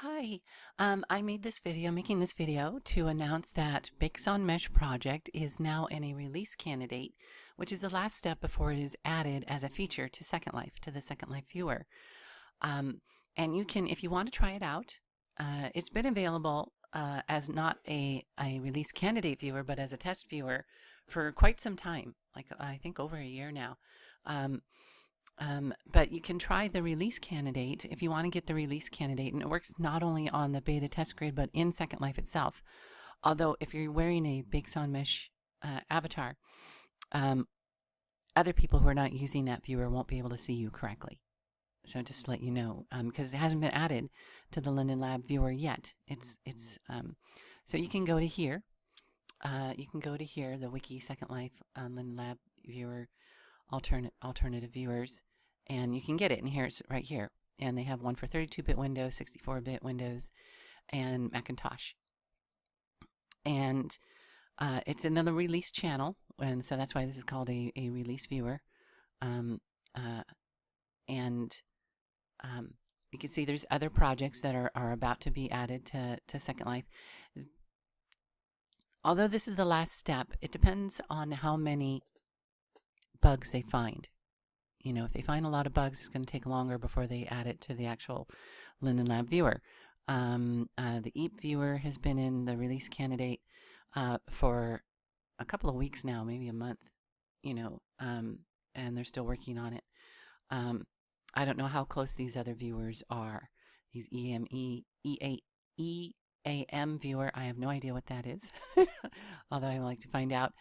Hi, I made this video, making this video to announce that BoM Mesh project is now in a release candidate, which is the last step before it is added as a feature to Second Life, to the Second Life viewer. And you can, if you want to try it out, it's been available as not a release candidate viewer, but as a test viewer for quite some time, like I think over a year now. But you can try the release candidate if you want to get the release candidate, and it works not only on the beta test grid but in Second Life itself. Although if you're wearing a BoM Mesh avatar, other people who are not using that viewer won't be able to see you correctly. So just to let you know, because it hasn't been added to the Linden Lab viewer yet. So you can go to here. You can go to here, the Wiki Second Life Linden Lab viewer. Alternative viewers, and you can get it, and here it's right here, and they have one for 32-bit Windows, 64-bit Windows, and Macintosh, and it's in the release channel, and so that's why this is called a release viewer. And you can see there's other projects that are about to be added to Second Life. Although this is the last step, it depends on how many bugs they find. You know, if they find a lot of bugs, it's going to take longer before they add it to the actual Linden Lab viewer. The EAP viewer has been in the release candidate for a couple of weeks now, maybe a month, and they're still working on it. I don't know how close these other viewers are. These EAM viewer, I have no idea what that is, although I would like to find out.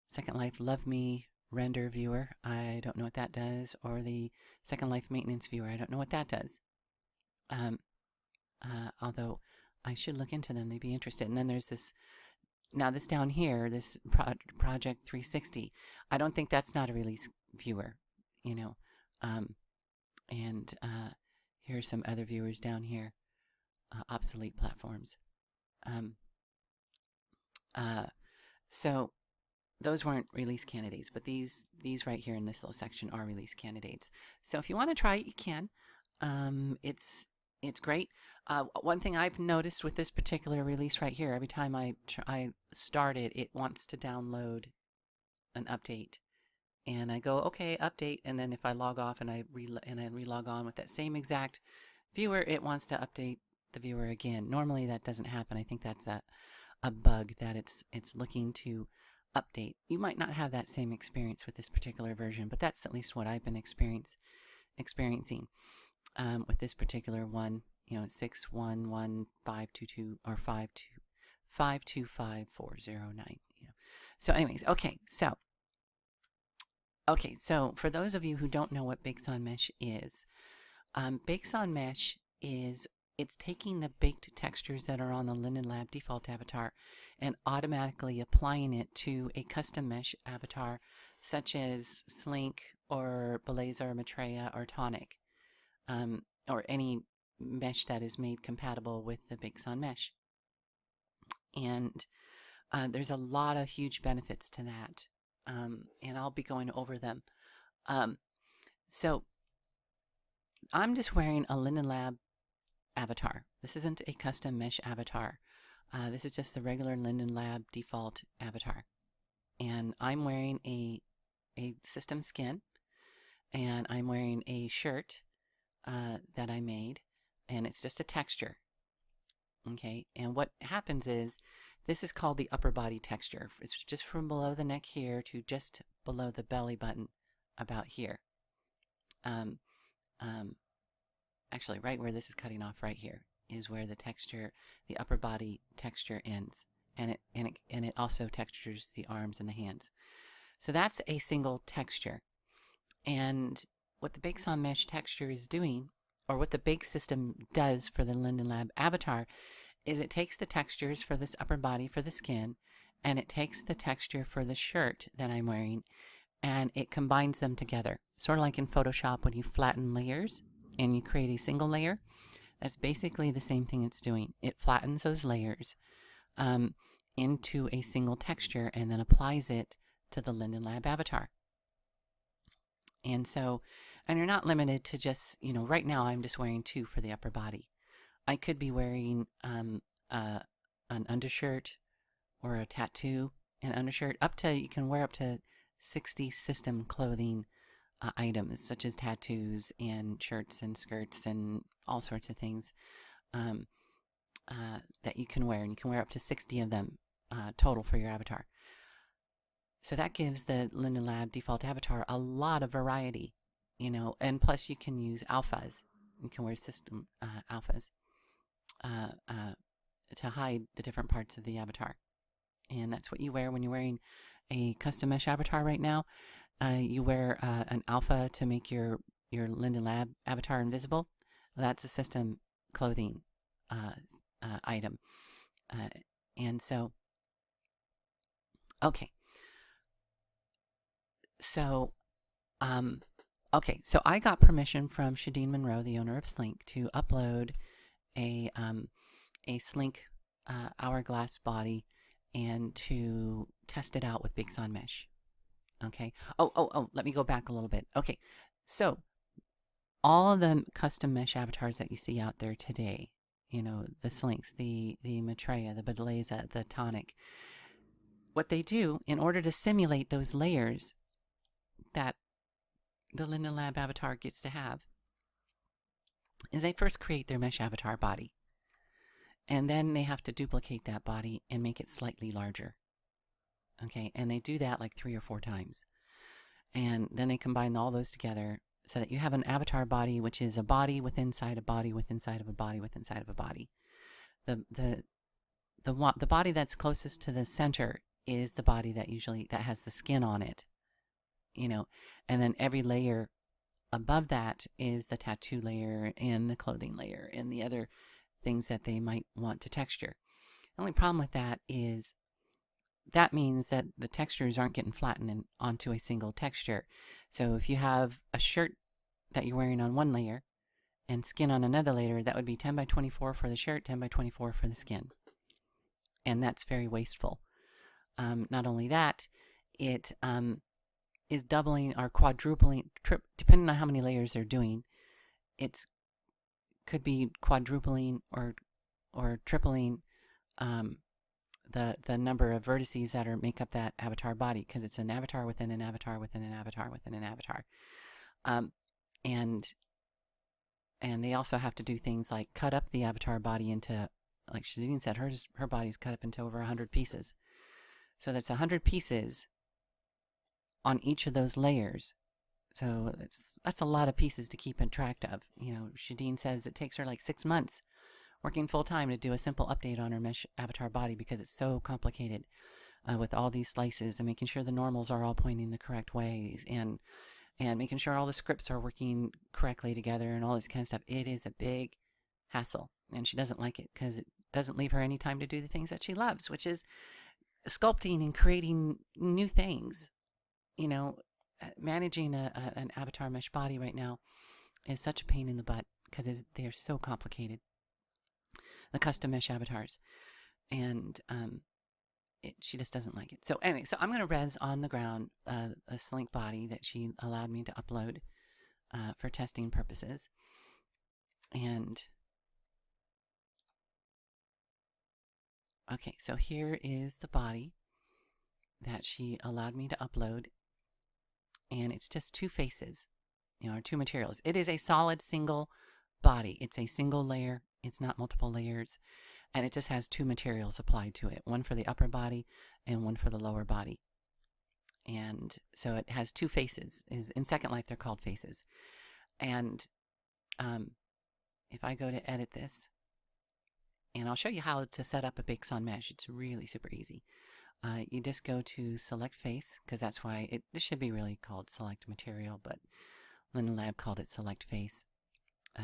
Second Life Love Me render viewer, I don't know what that does, or the Second Life maintenance viewer, I don't know what that does. Although I should look into them, they'd be interested. And then there's this, now this down here, this Project 360, I don't think that's not a release viewer, and here's some other viewers down here, obsolete platforms. So those weren't release candidates, but these right here in this little section are release candidates. So if you want to try it, you can. It's great. One thing I've noticed with this particular release right here, every time I start it, it wants to download an update, and I go okay, update, and then if I log off and I relog on with that same exact viewer, it wants to update the viewer again. Normally that doesn't happen. I think that's a bug that it's looking to update. You might not have that same experience with this particular version, but that's at least what I've been experiencing with this particular one. 611-522 or 525-409. So, anyways, okay. So for those of you who don't know what BoM Mesh is, BoM Mesh is, it's taking the baked textures that are on the Linden Lab default avatar and automatically applying it to a custom mesh avatar such as Slink or Blazer, Maitreya, or Tonic, or any mesh that is made compatible with the BoM Mesh. And there's a lot of huge benefits to that, and I'll be going over them. So I'm just wearing a Linden Lab avatar. This isn't a custom mesh avatar. This is just the regular Linden Lab default avatar. And I'm wearing a system skin, and I'm wearing a shirt that I made, and it's just a texture. Okay, and what happens is, this is called the upper body texture. It's just from below the neck here to just below the belly button about here. Actually, right where this is cutting off right here is where the texture, the upper body texture ends, and it also textures the arms and the hands. So that's a single texture. And what the BoM Mesh texture is doing, or what the Bake system does for the Linden Lab avatar, is it takes the textures for this upper body for the skin, and it takes the texture for the shirt that I'm wearing, and it combines them together. Sort of like in Photoshop when you flatten layers and you create a single layer. That's basically the same thing it's doing. It flattens those layers into a single texture and then applies it to the Linden Lab avatar. And so And you're not limited to just, right now I'm just wearing 2 for the upper body. I could be wearing an undershirt or a tattoo and undershirt. You can wear up to 60 system clothing items, such as tattoos and shirts and skirts and all sorts of things that you can wear. And you can wear up to 60 of them total for your avatar. So that gives the Linden Lab default avatar a lot of variety, and plus you can use alphas. You can wear system alphas to hide the different parts of the avatar. And that's what you wear when you're wearing a custom mesh avatar right now. You wear an alpha to make your Linden Lab avatar invisible. That's a system clothing item. And so, okay. So, so I got permission from Judy Monroe, the owner of Slink, to upload a Slink hourglass body and to test it out with Big Sun Mesh. Okay. Oh, let me go back a little bit. Okay. So all of the custom mesh avatars that you see out there today, the Slinks, the Maitreya, the Bedleza, the Tonic, what they do in order to simulate those layers that the Linden Lab avatar gets to have is they first create their mesh avatar body. And then they have to duplicate that body and make it slightly larger. Okay, and they do that like 3 or 4 times. And then they combine all those together so that you have an avatar body, which is a body within inside a body within inside of a body within inside of a body. The body that's closest to the center is the body that has the skin on it. And then every layer above that is the tattoo layer and the clothing layer and the other things that they might want to texture. The only problem with that is that means that the textures aren't getting flattened onto a single texture. So if you have a shirt that you're wearing on one layer and skin on another layer, that would be 10 by 24 for the shirt, 10 by 24 for the skin. And that's very wasteful. Not only that, it is doubling or quadrupling, depending on how many layers they're doing. It could be quadrupling or tripling the number of vertices that make up that avatar body, because it's an avatar within an avatar within an avatar within an avatar. And they also have to do things like cut up the avatar body into, like Shadeen said, her body's cut up into over 100 pieces. So that's 100 pieces on each of those layers. So that's a lot of pieces to keep in track of. Shadeen says it takes her like 6 months working full time to do a simple update on her mesh avatar body because it's so complicated with all these slices and making sure the normals are all pointing the correct ways and making sure all the scripts are working correctly together and all this kind of stuff. It is a big hassle, and she doesn't like it because it doesn't leave her any time to do the things that she loves, which is sculpting and creating new things. Managing an avatar mesh body right now is such a pain in the butt because they're so complicated. The custom mesh avatars, and she just doesn't like it. So anyway, so I'm going to res on the ground a Slink body that she allowed me to upload for testing purposes. And okay, so here is the body that she allowed me to upload, and it's just 2 faces, or 2 materials. It is a solid single body. It's a single layer. It's not multiple layers, and it just has 2 materials applied to it, one for the upper body and one for the lower body. And so it has 2 faces. In Second Life, they're called faces. And if I go to edit this, and I'll show you how to set up a Big Sun Mesh. It's really super easy. You just go to select face, because that's why this should be really called select material, but Linden Lab called it select face.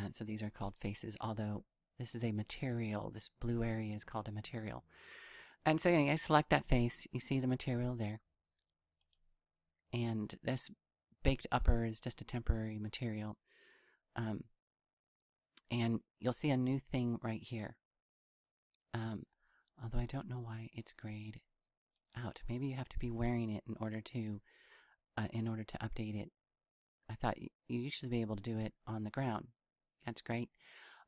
So these are called faces, although this is a material. This blue area is called a material. And so anyway, I select that face. You see the material there. And this baked upper is just a temporary material. And you'll see a new thing right here. Although I don't know why it's grayed out. Maybe you have to be wearing it in order to update it I thought you usually be able to do it on the ground. That's great.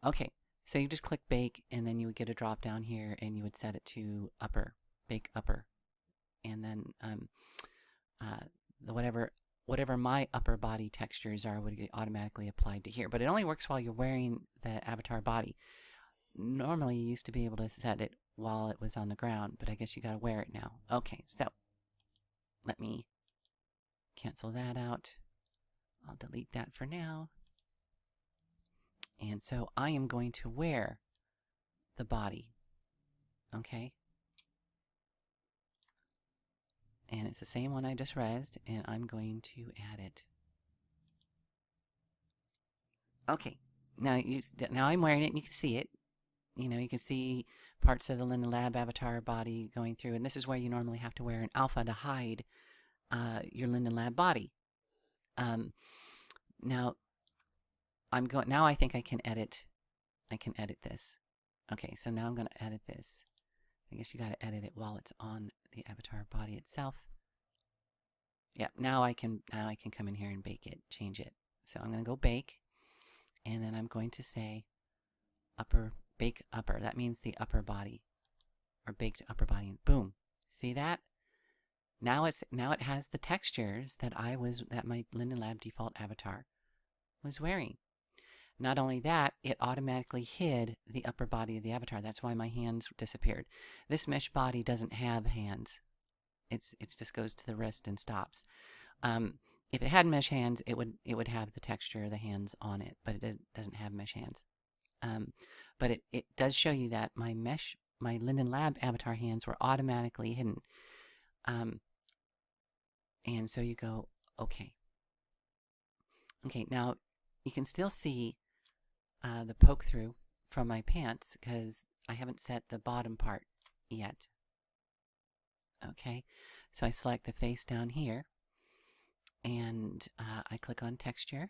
Okay, so you just click bake, and then you would get a drop down here, and you would set it to upper, bake upper, and then whatever my upper body textures are would get automatically applied to here. But it only works while you're wearing the avatar body. Normally, you used to be able to set it while it was on the ground, but I guess you got to wear it now. Okay, so let me cancel that out. I'll delete that for now. And so I am going to wear the body. Okay? And it's the same one I just resed, and I'm going to add it. Okay, now I'm wearing it, and you can see it. You know, you can see parts of the Linden Lab avatar body going through, and this is where you normally have to wear an alpha to hide your Linden Lab body. Now I think I can edit. I can edit this. Okay, so now I'm going to edit this. I guess you got to edit it while it's on the avatar body itself. Yeah, now I can come in here and bake it, change it. So I'm going to go bake, and then I'm going to say upper, bake upper. That means the upper body, or baked upper body. Boom. See that? Now it has the textures that my Linden Lab default avatar was wearing. Not only that, it automatically hid the upper body of the avatar. That's why my hands disappeared. This mesh body doesn't have hands. It just goes to the wrist and stops. If it had mesh hands, it would have the texture of the hands on it, but it doesn't have mesh hands. But it does show you that my Linden Lab avatar hands were automatically hidden. And so you go, okay. Okay, now you can still see the poke through from my pants because I haven't set the bottom part yet. Okay, so I select the face down here, and I click on texture,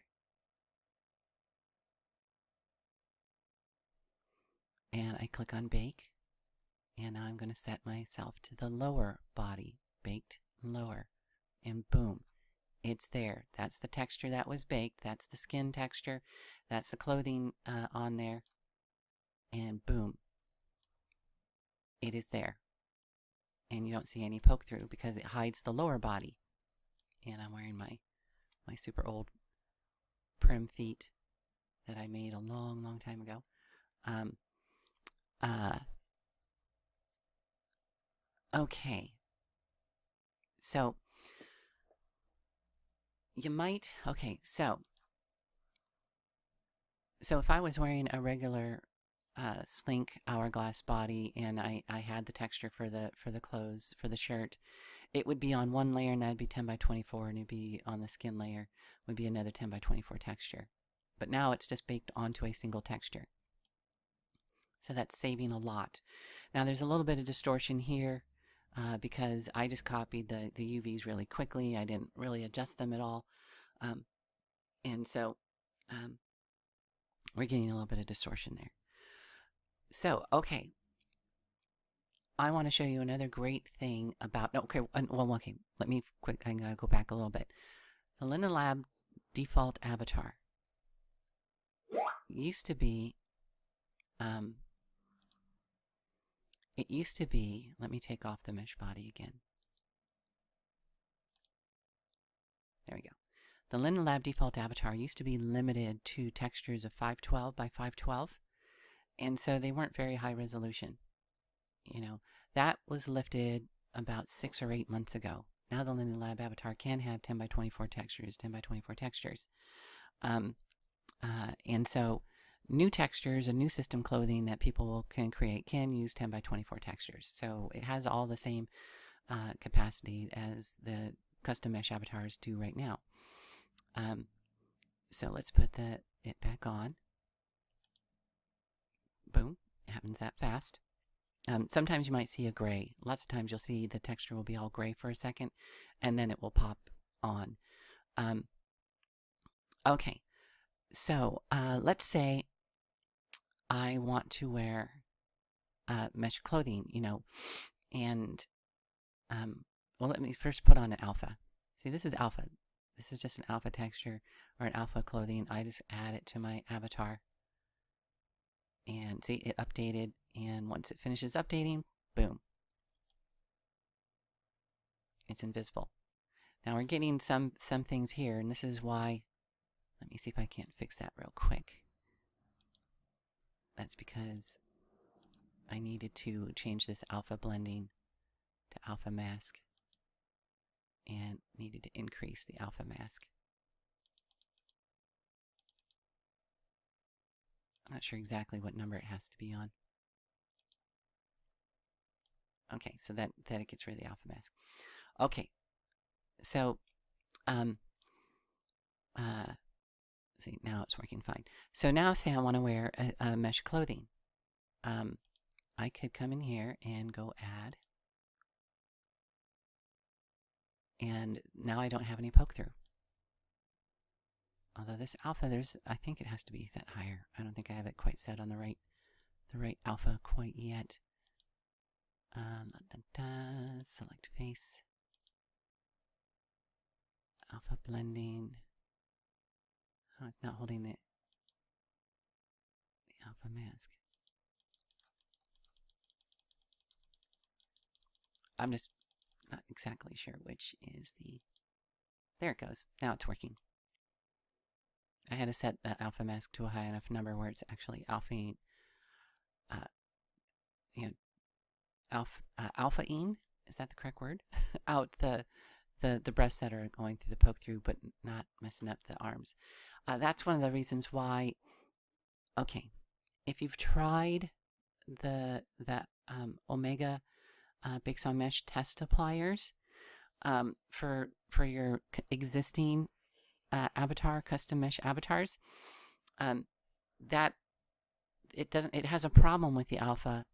and I click on bake, and now I'm going to set myself to the lower body, baked lower, and boom, it's there. That's the texture that was baked. That's the skin texture. That's the clothing on there, and boom, it is there. And you don't see any poke through because it hides the lower body. And I'm wearing my super old prim feet that I made a long time ago. Okay. So you might, okay, so if I was wearing a regular slink hourglass body and I had the texture for the clothes, for the shirt, it would be on one layer, and that'd be 10 by 24, and it'd be on the skin layer would be another 10 by 24 texture. But now it's just baked onto a single texture. So that's saving a lot. Now there's a little bit of distortion here because I just copied the UVs really quickly. I didn't really adjust them at all. And so we're getting a little bit of distortion there. So, okay. I want to show you another great thing about... Okay, let me quick... I gotta go back a little bit. The Linden Lab default avatar used to be... it used to be... Let me take off the mesh body again. There we go. The Linden Lab default avatar used to be limited to textures of 512 by 512. And so they weren't very high resolution. You know, that was lifted about 6 or 8 months ago. Now the Linden Lab avatar can have 10 by 24 textures, 10 by 24 textures. And so new textures and new system clothing that people can create can use 10 by 24 textures. So it has all the same capacity as the custom mesh avatars do right now. So let's put it back on. Boom. It happens that fast. Sometimes you might see a gray. Lots of times you'll see the texture will be all gray for a second, and then it will pop on. Okay. So let's say I want to wear mesh clothing, you know, and well, let me first put on an alpha. See, this is alpha. This is just an alpha texture or an alpha clothing. I just add it to my avatar. And see, it updated. And once it finishes updating, boom. It's invisible. Now we're getting some things here, and this is why. Let me see if I can't fix that real quick. That's because I needed to change this alpha blending to alpha mask and needed to increase the alpha mask. I'm not sure exactly what number it has to be on. Okay, so that it gets rid of the alpha mask. Okay, so see, now it's working fine. So now say I want to wear a mesh clothing. I could come in here and go add. And now I don't have any poke through. Although this alpha, I think it has to be set higher. I don't think I have it quite set on the right alpha quite yet. Select face. Alpha blending. Oh, it's not holding the alpha mask. I'm just not exactly sure which is the... There it goes. Now it's working. I had to set the alpha mask to a high enough number where it's actually alpha-ing, alpha-ing, is that the correct word? Out the breasts that are going through the poke through, but not messing up the arms. That's one of the reasons why. Okay, if you've tried the Omega Big Saw Mesh test appliers for your existing avatar, custom mesh avatars, that it has a problem with the alpha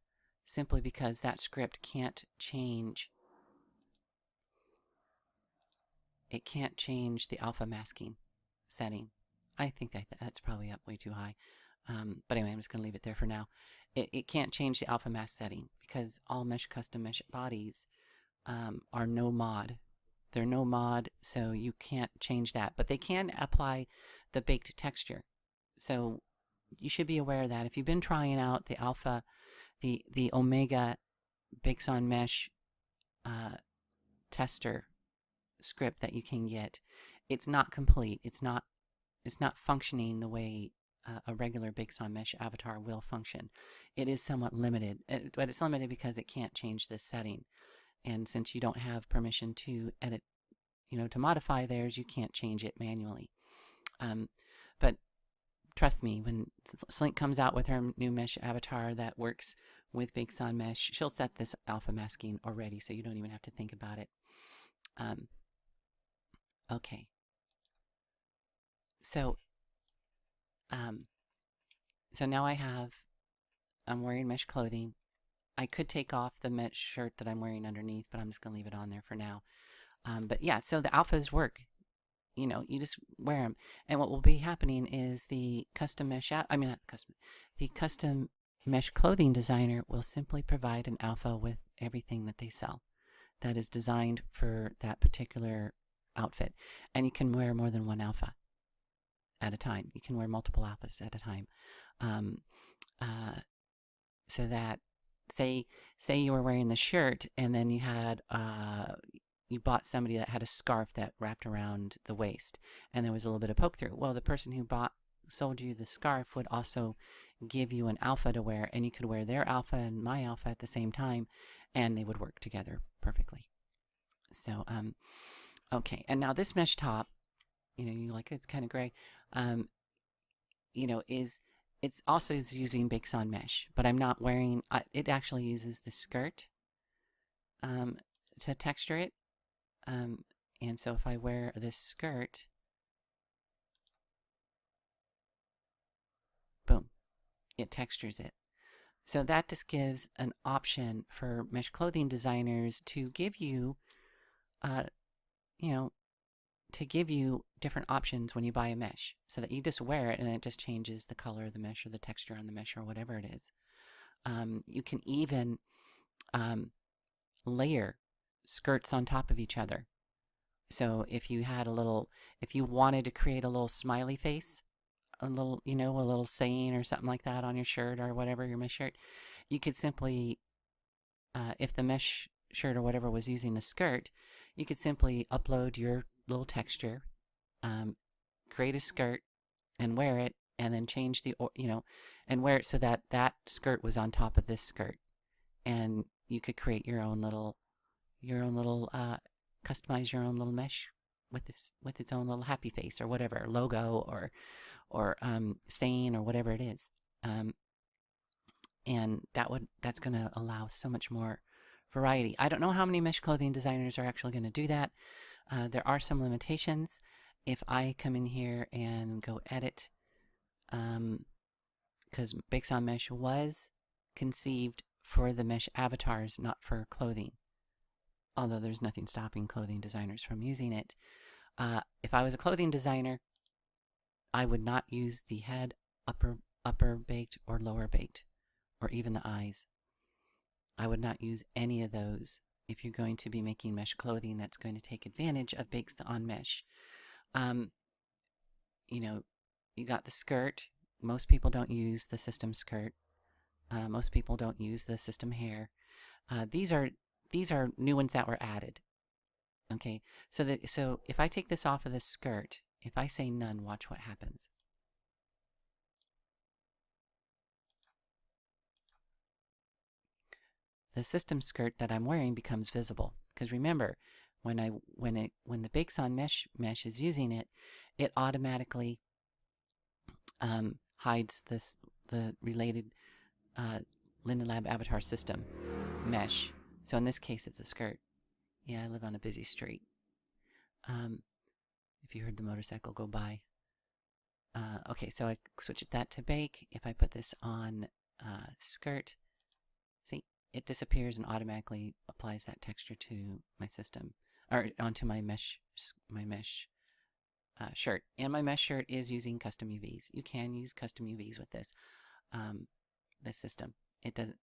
simply because that script can't change. It can't change the alpha masking setting. I think that's probably up way too high. But anyway, I'm just going to leave it there for now. It can't change the alpha mask setting because all mesh custom mesh bodies are no mod. They're no mod, so you can't change that. But they can apply the baked texture. So you should be aware of that. If you've been trying out the alpha, the Omega Big Saw Mesh tester script that you can get, it's not complete. It's not functioning the way a regular Big Saw Mesh avatar will function. It is somewhat limited, but it's limited because it can't change this setting. And since you don't have permission to edit, to modify theirs, you can't change it manually. But trust me, when Slink comes out with her new mesh avatar that works with Big Saw Mesh, she'll set this alpha masking already, so you don't even have to think about it. Okay. So now I'm wearing mesh clothing. I could take off the mesh shirt that I'm wearing underneath, but I'm just going to leave it on there for now. But yeah, so the alphas work. You just wear them. And what will be happening is the custom mesh, the custom mesh clothing designer will simply provide an alpha with everything that they sell that is designed for that particular outfit. And you can wear more than one alpha at a time. You can wear multiple alphas at a time. So that, say you were wearing the shirt and then you had you bought somebody that had a scarf that wrapped around the waist and there was a little bit of poke through. Well, the person who sold you the scarf would also give you an alpha to wear, and you could wear their alpha and my alpha at the same time, and they would work together perfectly. So okay, and now this mesh top, you like it's kind of gray, it's also using Big Saw Mesh, but I'm not wearing, it actually uses the skirt to texture it. And so if I wear this skirt, boom, it textures it. So that just gives an option for mesh clothing designers to give you, different options when you buy a mesh, so that you just wear it and it just changes the color of the mesh or the texture on the mesh or whatever it is. You can even layer skirts on top of each other. So if you had if you wanted to create a little smiley face, a little, a little saying or something like that on your shirt or whatever, your mesh shirt, you could simply, if the mesh shirt or whatever was using the skirt, you could simply upload your little texture, create a skirt and wear it, and then change and wear it so that that skirt was on top of this skirt. And you could create your own little, customize your own little mesh with its own little happy face or whatever, logo or saying or whatever it is. And that's going to allow so much more variety. I don't know how many mesh clothing designers are actually going to do that. There are some limitations. If I come in here and go edit, because Bakes on Mesh was conceived for the mesh avatars, not for clothing. Although there's nothing stopping clothing designers from using it. If I was a clothing designer, I would not use the head, upper baked or lower baked, or even the eyes. I would not use any of those if you're going to be making mesh clothing that's going to take advantage of Bakes on Mesh. You got the skirt. Most people don't use the system skirt. Most people don't use the system hair. These are new ones that were added. Okay, so if I take this off of the skirt, if I say none, watch what happens. The system skirt that I'm wearing becomes visible, because remember, when the Bakes on Mesh is using it, it automatically hides the related Linden Lab avatar system mesh. So in this case, it's a skirt. Yeah, I live on a busy street. If you heard the motorcycle go by. Okay, so I switch that to bake. If I put this on skirt, see, it disappears and automatically applies that texture to my system, or onto my mesh shirt. And my mesh shirt is using custom UVs. You can use custom UVs with this system. It doesn't,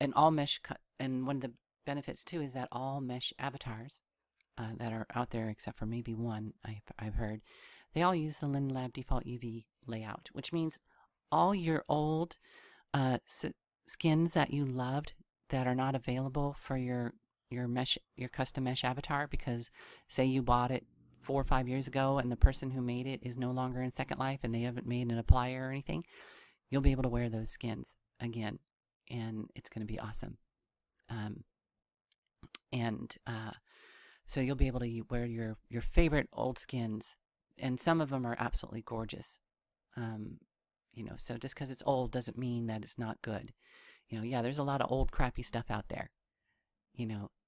and all mesh and one of the benefits too is that all mesh avatars that are out there, except for maybe one I've heard, they all use the Linden Lab default UV layout, which means all your old skins that you loved that are not available for your custom mesh avatar, because say you bought it 4 or 5 years ago and the person who made it is no longer in Second Life and they haven't made an applier or anything, you'll be able to wear those skins again, and it's going to be awesome. So you'll be able to wear your favorite old skins, and some of them are absolutely gorgeous. So just because it's old doesn't mean that it's not good. Yeah, there's a lot of old crappy stuff out there.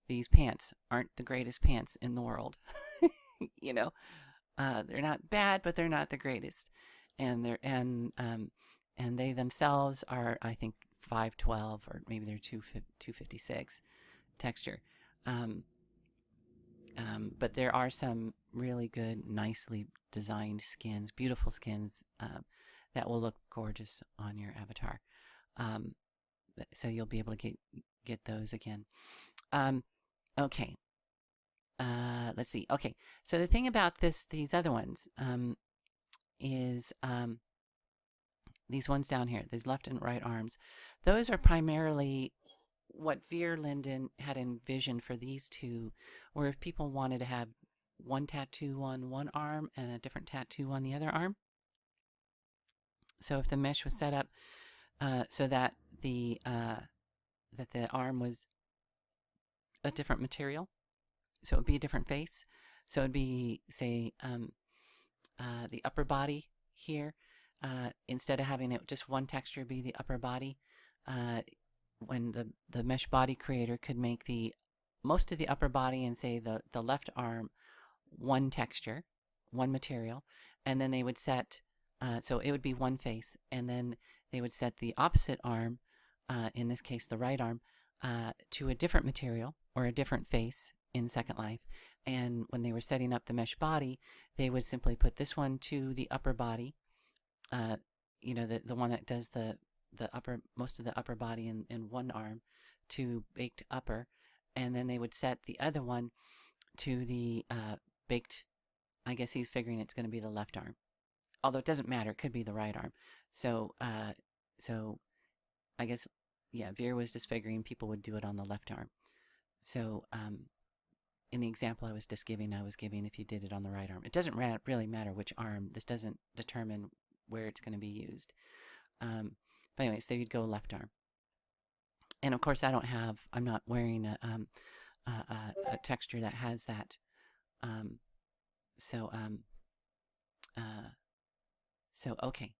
These pants aren't the greatest pants in the world. They're not bad, but they're not the greatest. And they themselves are, I think, 512 or maybe they're 256 texture. But there are some really good, nicely designed skins, beautiful skins that will look gorgeous on your avatar. So you'll be able to get those again. Okay. Let's see. Okay. So the thing about these other ones is these ones down here, these left and right arms, those are primarily what Veer Linden had envisioned for these two, where if people wanted to have one tattoo on one arm and a different tattoo on the other arm. So if the mesh was set up so that the arm was a different material, so it would be a different face. So it would be, say, the upper body here. Instead of having it just one texture be the upper body, when the mesh body creator could make most of the upper body and say the left arm one texture, one material, and then they would set, so it would be one face, and then they would set the opposite arm, in this case the right arm, to a different material or a different face in Second Life. And when they were setting up the mesh body, they would simply put this one to the upper body, the one that does most of the upper body in one arm to baked upper, and then they would set the other one to the baked, I guess he's figuring it's going to be the left arm. Although it doesn't matter, it could be the right arm. So, so I guess, yeah, Veer was just figuring people would do it on the left arm. So, in the example I was just giving, I was giving if you did it on the right arm. It doesn't really matter which arm. This doesn't determine where it's going to be used. But anyway, so you'd go left arm. And of course, I'm not wearing a texture that has that. So okay.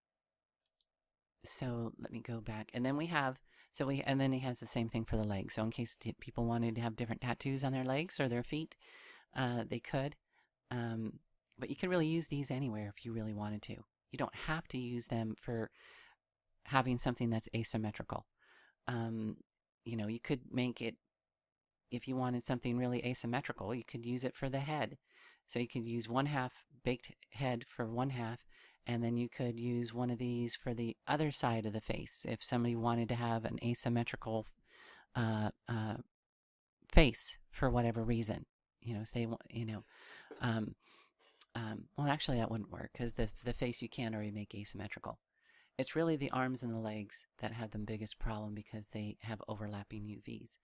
So let me go back, and then we have, and then he has the same thing for the legs. So in case people wanted to have different tattoos on their legs or their feet, they could. But you can really use these anywhere if you really wanted to. You don't have to use them for having something that's asymmetrical. You know, you could make it, if you wanted something really asymmetrical, you could use it for the head. So you could use one half baked head for one half, and then you could use one of these for the other side of the face if somebody wanted to have an asymmetrical face for whatever reason. You know, so they want, you know, well, actually that wouldn't work because the face you can't already make asymmetrical. It's really the arms and the legs that have the biggest problem because they have overlapping UVs.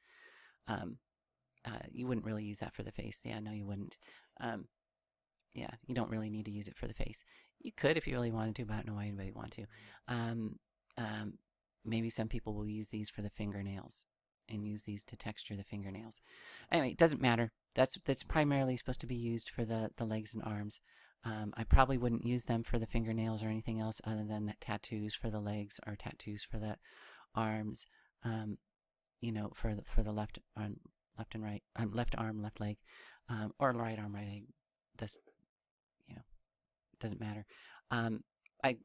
You wouldn't really use that for the face. Yeah, no, you wouldn't. Yeah, you don't really need to use it for the face. You could if you really wanted to, but I don't know why anybody would want to. Maybe some people will use these for the fingernails and use these to texture the fingernails. Anyway, it doesn't matter. That's primarily supposed to be used for the legs and arms. I probably wouldn't use them for the fingernails or anything else other than tattoos for the legs or tattoos for the arms. You know, for the left arm, left and right, left arm, left leg, or right arm, right leg. That's, you know, doesn't matter.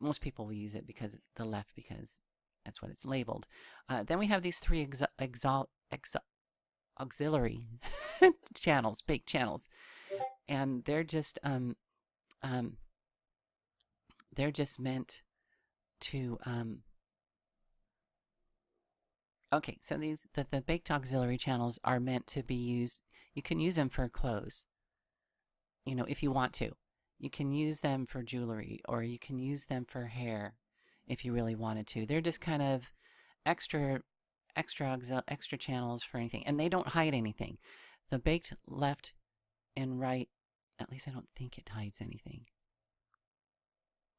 Most people will use it because the left, because that's what it's labeled. Then we have these three auxiliary channels, baked channels, and they're just meant to okay, so the baked auxiliary channels are meant to be used. You can use them for clothes, you know, if you want to. You can use them for jewelry, or you can use them for hair if you really wanted to. They're just kind of extra channels for anything, and they don't hide anything. The baked left and right, at least I don't think it hides anything.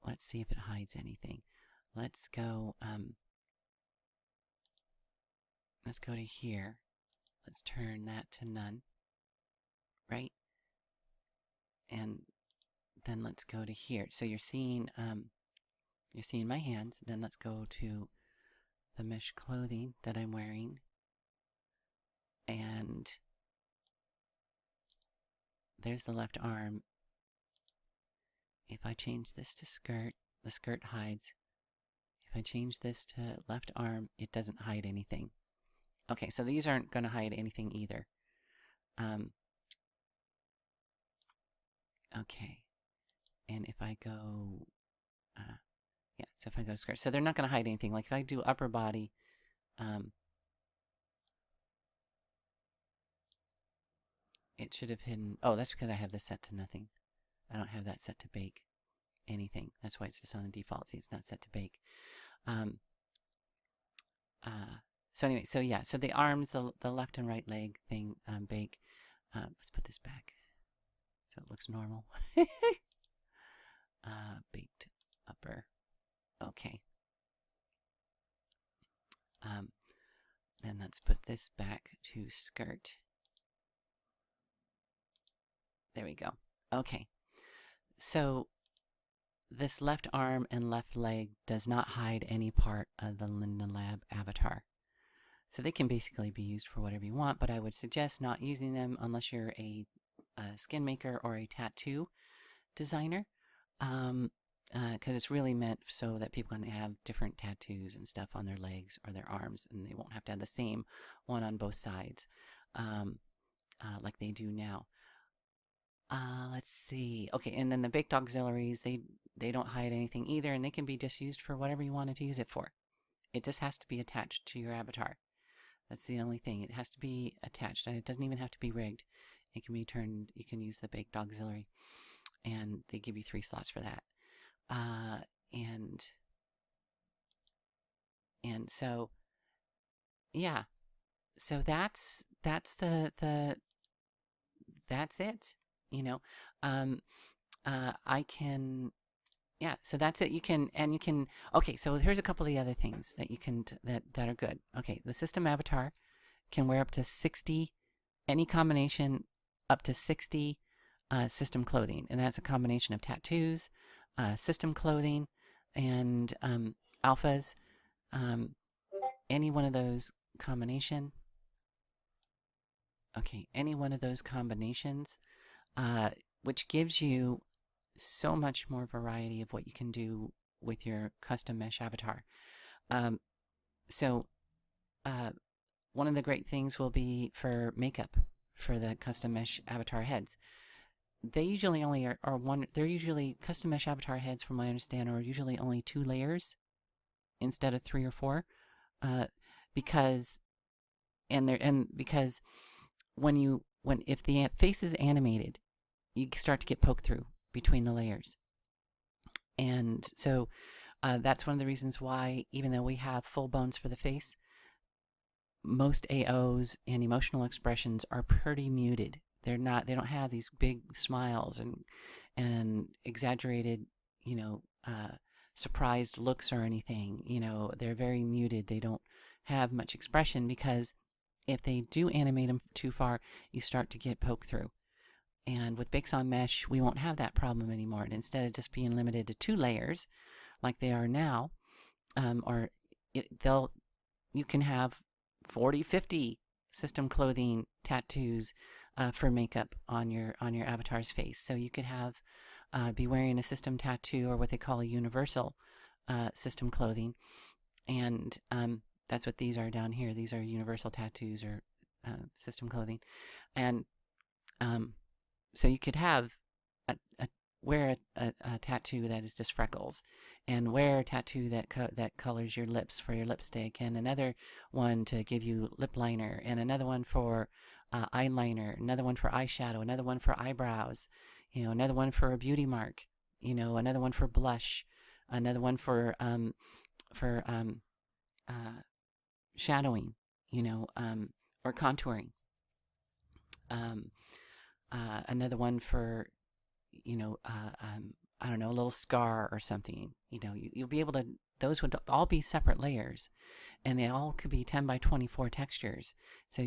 Let's see if it hides anything. Let's go to here. Let's turn that to none. Right? And then let's go to here. So you're seeing my hands. Then let's go to the mesh clothing that I'm wearing. And there's the left arm. If I change this to skirt, the skirt hides. If I change this to left arm, it doesn't hide anything. Okay, so these aren't going to hide anything either. Okay, and if I go, yeah, so if I go to skirt, so they're not going to hide anything. Like if I do upper body, it should have hidden. Oh, that's because I have this set to nothing. I don't have that set to bake anything. That's why it's just on the default. See, it's not set to bake. So anyway, so yeah, so the arms, the left and right leg thing, bake. Let's put this back so it looks normal. Baked upper. Okay. Then let's put this back to skirt. There we go. Okay. So this left arm and left leg does not hide any part of the Linden Lab avatar. So they can basically be used for whatever you want, but I would suggest not using them unless you're a skin maker or a tattoo designer, because it's really meant so that people can have different tattoos and stuff on their legs or their arms, and they won't have to have the same one on both sides like they do now. Let's see. Okay, and then the baked auxiliaries, they don't hide anything either, and they can be just used for whatever you wanted to use it for. It just has to be attached to your avatar. That's the only thing. It has to be attached. It doesn't even have to be rigged. It can be turned, you can use the baked auxiliary, and they give you 3 slots for that. And so, yeah, so that's that's it, you know. I can, yeah, so that's it. You can, okay, so here's a couple of the other things that you can, that are good. Okay, the system avatar can wear up to 60, any combination up to 60 system clothing, and that's a combination of tattoos, system clothing, and alphas. Any one of those combination. Okay, any one of those combinations, which gives you so much more variety of what you can do with your custom mesh avatar. So one of the great things will be for makeup for the custom mesh avatar heads. They usually only are one, they're usually, custom mesh avatar heads, from what I understand, are usually only 2 layers instead of 3 or 4, because if the face is animated, you start to get poked through between the layers. And so that's one of the reasons why, even though we have full bones for the face, most AOs and emotional expressions are pretty muted. They don't have these big smiles and exaggerated, surprised looks or anything. They're very muted. They don't have much expression, because if they do animate them too far, you start to get poked through. And with Bixon Mesh, we won't have that problem anymore. And instead of just being limited to 2 layers like they are now, you can have 40, 50 system clothing tattoos for makeup on your avatar's face. So you could have be wearing a system tattoo, or what they call a universal system clothing, and that's what these are down here. These are universal tattoos, or system clothing, and so you could have wear a tattoo that is just freckles, and wear a tattoo that colors your lips for your lipstick, and another one to give you lip liner, and another one for eyeliner, another one for eyeshadow, another one for eyebrows, another one for a beauty mark, another one for blush, another one for shadowing, or contouring, another one for, I don't know, a little scar or something. You'll be able to, those would all be separate layers, and they all could be 10 by 24 textures. So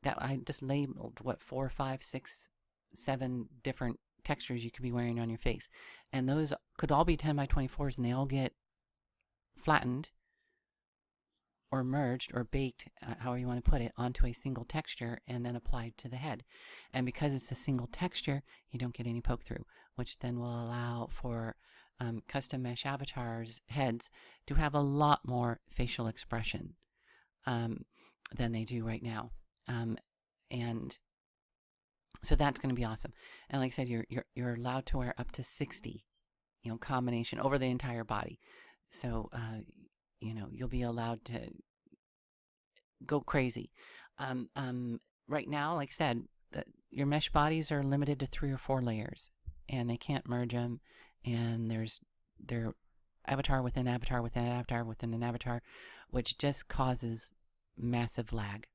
that I just labeled, 4, 5, 6, 7 different textures you could be wearing on your face, and those could all be 10 by 24s, and they all get flattened or merged or baked, however you want to put it, onto a single texture and then applied to the head. And because it's a single texture, you don't get any poke through, which then will allow for custom mesh avatars heads to have a lot more facial expression than they do right now. And so that's going to be awesome. And like I said, you're allowed to wear up to 60, combination over the entire body. So you'll be allowed to go crazy. Right now, like I said, your mesh bodies are limited to 3 or 4 layers, and they can't merge them. And they're avatar within avatar within avatar within an avatar, which just causes massive lag,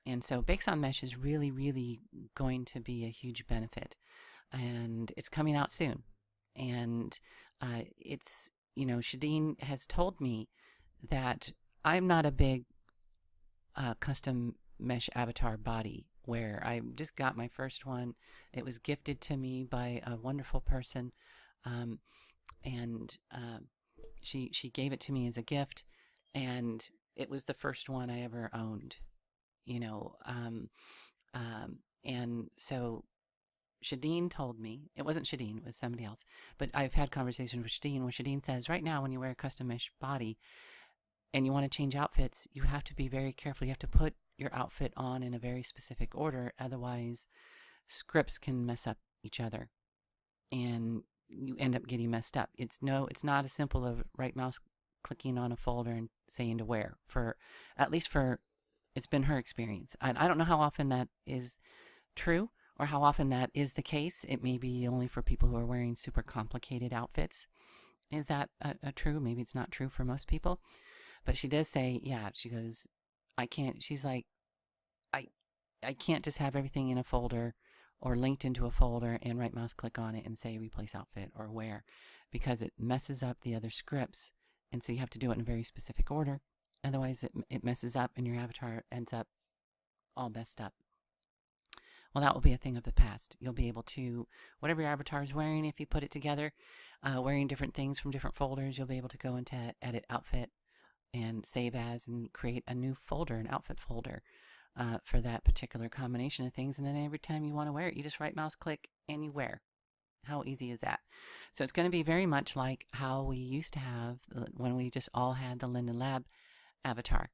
and so Bixon Mesh is really, really going to be a huge benefit, and it's coming out soon. And it's, Shadeen has told me that I'm not a big custom mesh avatar body wearer. I just got my first one. It was gifted to me by a wonderful person, and she gave it to me as a gift, and it was the first one I ever owned, and so Shadeen told me, it wasn't Shadeen, it was somebody else, but I've had conversations with Shadeen where Shadeen says, right now when you wear a custom mesh body and you want to change outfits, you have to be very careful. You have to put your outfit on in a very specific order, otherwise scripts can mess up each other and you end up getting messed up. It's not as simple as right mouse clicking on a folder and saying to wear, at least for It's been her experience. And I don't know how often that is true or how often that is the case. It may be only for people who are wearing super complicated outfits. Is that true? Maybe it's not true for most people. But she does say, yeah, she goes, I can't, she's like, I can't just have everything in a folder or linked into a folder and right mouse click on it and say replace outfit or wear, because it messes up the other scripts. And so you have to do it in a very specific order. Otherwise it messes up and your avatar ends up all messed up. Well, that will be a thing of the past. You'll be able to, whatever your avatar is wearing, if you put it together, wearing different things from different folders, you'll be able to go into edit outfit and save as and create a new folder, an outfit folder for that particular combination of things. And then every time you want to wear it, you just right mouse click and you wear. How easy is that? So it's going to be very much like how we used to have when we just all had the Linden Lab avatar,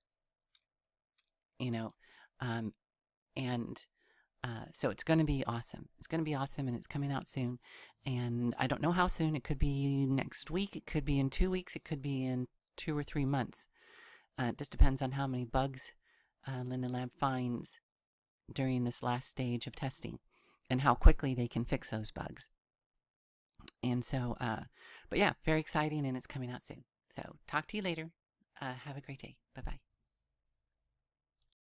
you know, so it's going to be awesome. It's going to be awesome, and it's coming out soon. And I don't know how soon. It could be next week. It could be in 2 weeks. It could be in 2 or 3 months. It just depends on how many bugs Linden Lab finds during this last stage of testing and how quickly they can fix those bugs. And so, but yeah, very exciting, and it's coming out soon. So talk to you later. Have a great day. Bye-bye.